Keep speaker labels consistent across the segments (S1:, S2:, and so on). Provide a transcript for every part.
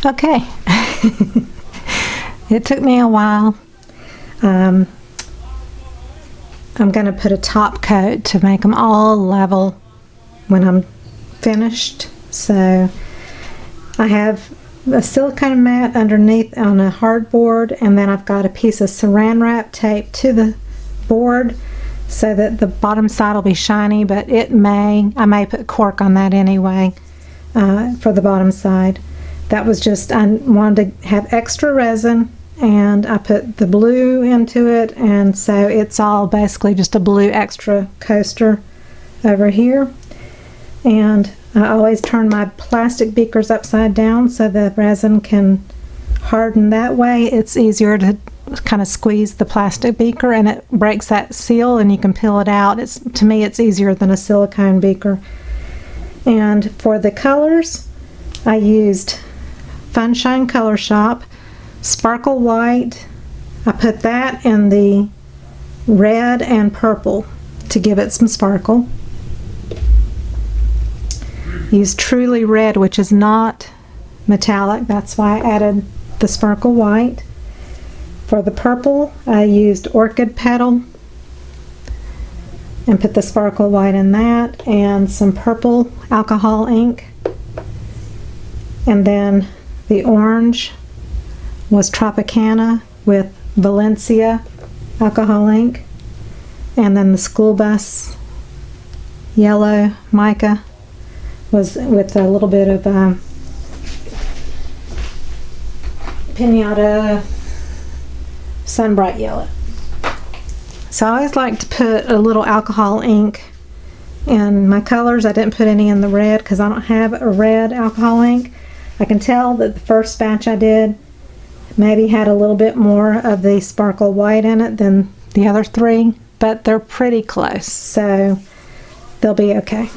S1: Okay. It took me a while. I'm going to put a top coat to make them all level when I'm finished. So I have a silicone mat underneath on a hardboard, and then I've got a piece of saran wrap taped to the board so that the bottom side will be shiny, but I may put cork on that anyway for the bottom side. That was just, I wanted to have extra resin, and I put the blue into it, and so it's all basically just a blue extra coaster over here. And I always turn my plastic beakers upside down so the resin can harden that way. It's easier to kind of squeeze the plastic beaker, and it breaks that seal and you can peel it out. To me, it's easier than a silicone beaker. And for the colors, I used Funshine Color Shop Sparkle White. I put that in the red and purple to give it some sparkle. Use Truly Red, which is not metallic. That's why I added the Sparkle White. For the purple, I used Orchid Petal and put the Sparkle White in that, and some purple alcohol ink. And then the orange was Tropicana with Valencia alcohol ink. And then the school bus yellow mica was with a little bit of Pinata Sunbright Yellow. So I always like to put a little alcohol ink in my colors. I didn't put any in the red because I don't have a red alcohol ink. I can tell that the first batch I did maybe had a little bit more of the Sparkle White in it than the other three, but they're pretty close, so they'll be okay.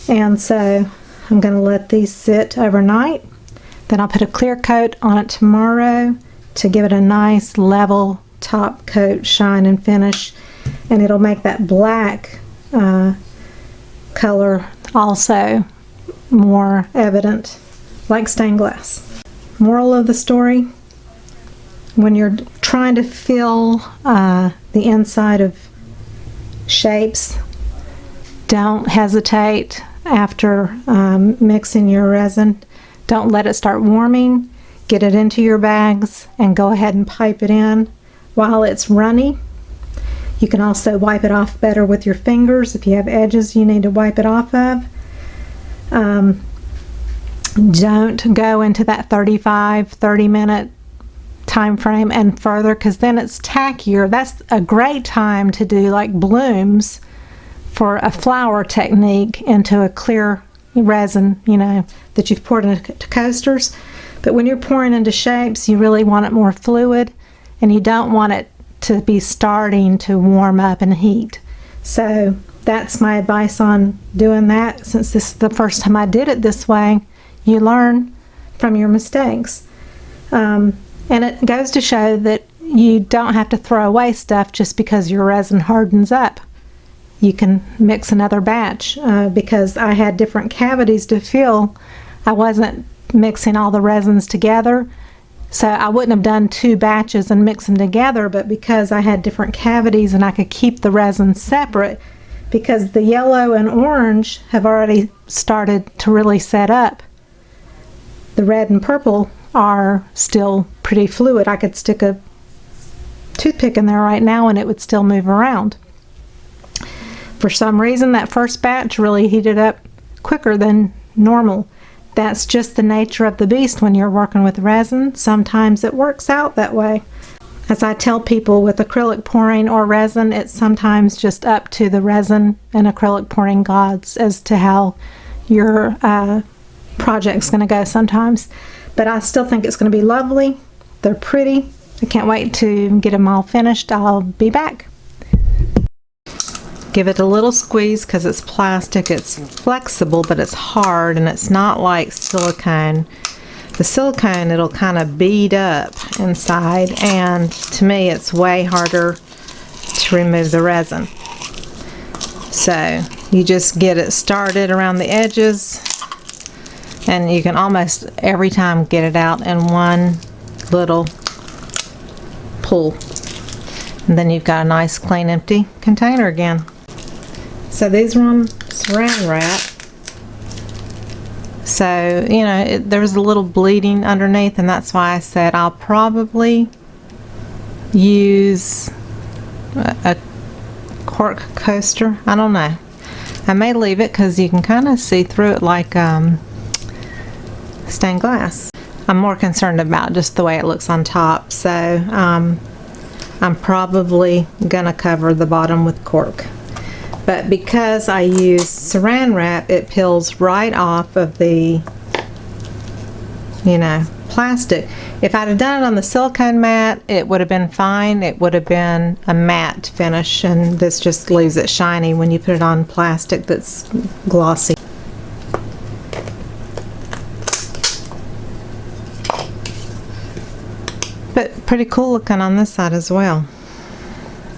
S1: And so I'm going to let these sit overnight. Then I'll put a clear coat on it tomorrow to give it a nice level top coat, shine and finish, and it'll make that black color also more evident, like stained glass. Moral of the story: when you're trying to fill the inside of shapes, don't hesitate after mixing your resin. Don't let it start warming. Get it into your bags and go ahead and pipe it in while it's runny. You can also wipe it off better with your fingers if you have edges you need to wipe it off of. Don't go into that 30 minute time frame and further, because then it's tackier. That's a great time to do like blooms for a flower technique into a clear resin, you know, that you've poured into coasters. But when you're pouring into shapes, you really want it more fluid, and you don't want it to be starting to warm up and heat. So that's my advice on doing that. Since this is the first time I did it this way, you learn from your mistakes. And it goes to show that you don't have to throw away stuff just because your resin hardens up. You can mix another batch because I had different cavities to fill. I wasn't mixing all the resins together, so I wouldn't have done 2 batches and mix them together, but because I had different cavities and I could keep the resin separate, because the yellow and orange have already started to really set up. The red and purple are still pretty fluid. I could stick a toothpick in there right now and it would still move around. For some reason, that first batch really heated up quicker than normal. That's just the nature of the beast when you're working with resin. Sometimes it works out that way. As I tell people with acrylic pouring or resin, it's sometimes just up to the resin and acrylic pouring gods as to how your project's going to go sometimes. But I still think it's going to be lovely. They're pretty. I can't wait to get them all finished. I'll be back. Give it a little squeeze because it's plastic. It's flexible, but it's hard, and it's not like silicone. The silicone, it'll kind of bead up inside, and to me it's way harder to remove the resin. So you just get it started around the edges, And you can almost every time get it out in one little pull. And then you've got a nice clean empty container again. So these are on saran wrap. So, you know, there's a little bleeding underneath, and that's why I said I'll probably use a cork coaster. I don't know. I may leave it because you can kind of see through it like stained glass. I'm more concerned about just the way it looks on top, so I'm probably gonna cover the bottom with cork. But because I use saran wrap, it peels right off of the, you know, plastic. If I'd have done it on the silicone mat, it would have been fine. It would have been a matte finish, and this just leaves it shiny when you put it on plastic that's glossy. But pretty cool looking on this side as well.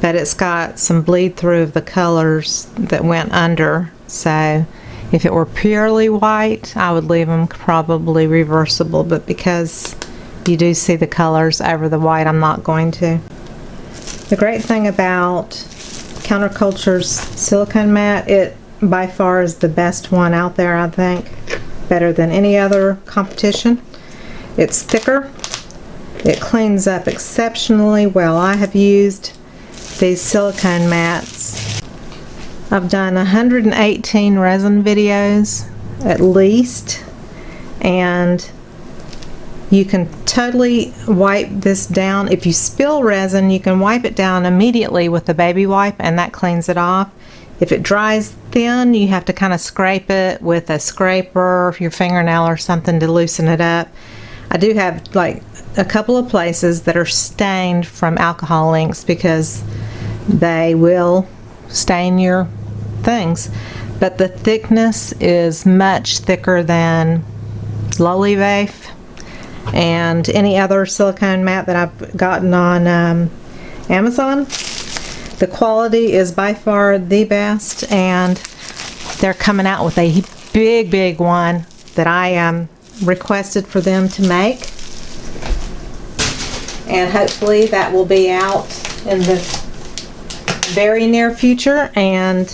S1: But it's got some bleed through of the colors that went under, so if it were purely white, I would leave them probably reversible, but because you do see the colors over the white, I'm not going to. The great thing about Counterculture's silicone mat, it by far is the best one out there, I think. Better than any other competition. It's thicker. It cleans up exceptionally well. I have used these silicone mats. I've done 118 resin videos at least, and you can totally wipe this down. If you spill resin, you can wipe it down immediately with the baby wipe, and that cleans it off. If it dries thin, you have to kind of scrape it with a scraper, your fingernail or something to loosen it up. I do have like a couple of places that are stained from alcohol inks because they will stain your things, but the thickness is much thicker than Lolivafe and any other silicone mat that I've gotten on Amazon. The quality is by far the best, and they're coming out with a big one that I requested for them to make, and hopefully that will be out in the very near future, and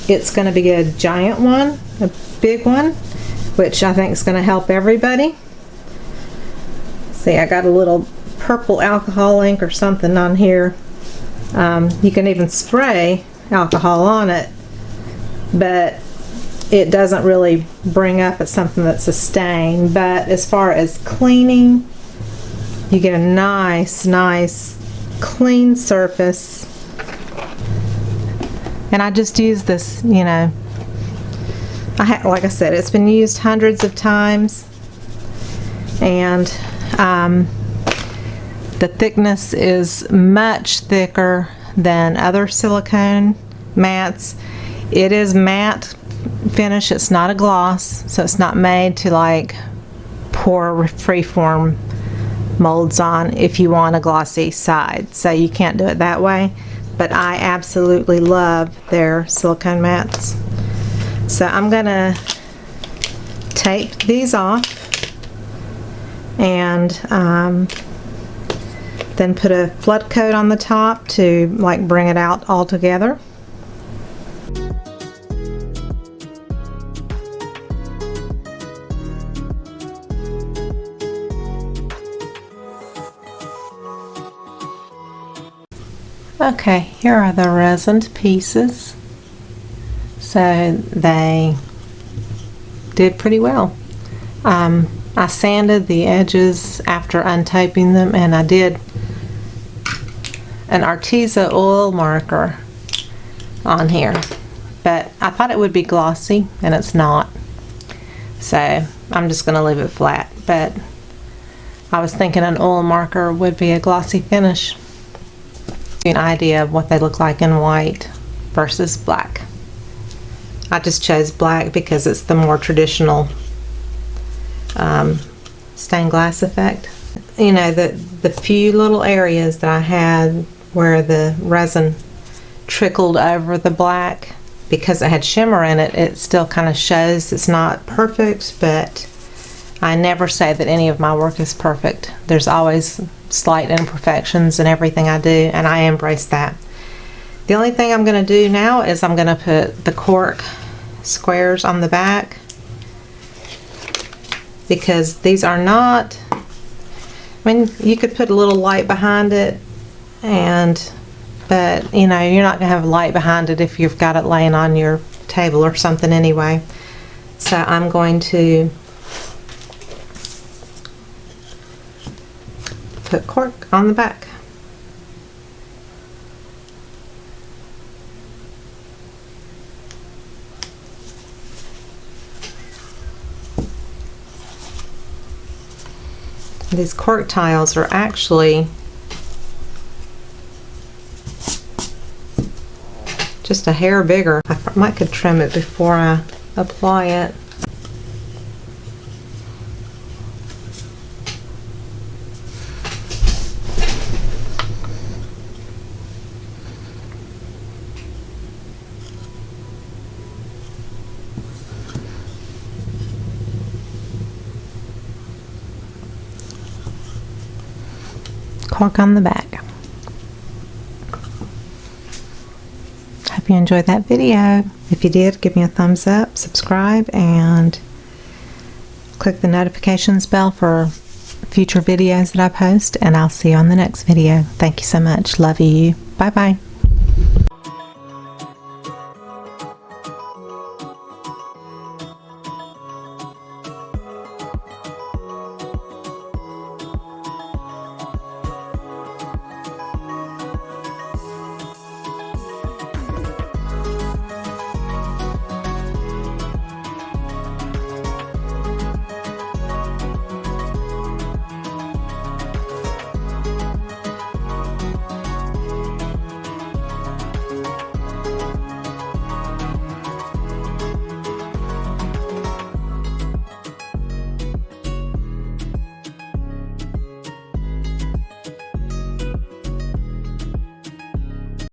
S1: it's going to be a giant one, a big one, which I think is going to help everybody. See, I got a little purple alcohol ink or something on here. You can even spray alcohol on it, but it doesn't really bring up as something that's a stain. But as far as cleaning, you get a nice clean surface. And I just use this, you know, like I said, it's been used hundreds of times, and the thickness is much thicker than other silicone mats. It is matte finish, it's not a gloss, so it's not made to like pour freeform molds on if you want a glossy side, so you can't do it that way. But I absolutely love their silicone mats. So I'm gonna tape these off and then put a flood coat on the top to like bring it out all together. Okay, here are the resined pieces. So they did pretty well. I sanded the edges after untaping them, and I did an Arteza oil marker on here, but I thought it would be glossy and it's not, so I'm just going to leave it flat. But I was thinking an oil marker would be a glossy finish. An idea of what they look like in white versus black. I just chose black because it's the more traditional stained glass effect. You know, the few little areas that I had where the resin trickled over the black, because it had shimmer in it, it still kind of shows it's not perfect, but I never say that any of my work is perfect. There's always slight imperfections in everything I do, and I embrace that. The only thing I'm going to do now is I'm going to put the cork squares on the back, because these are not, I mean, you could put a little light behind it, but you know, you're not going to have light behind it if you've got it laying on your table or something anyway. So I'm going to put cork on the back. These cork tiles are actually just a hair bigger. I might could trim it before I apply it. Cork on the back. Hope you enjoyed that video. If you did, give me a thumbs up, subscribe, and click the notifications bell for future videos that I post, and I'll see you on the next video. Thank you so much. Love you. Bye bye.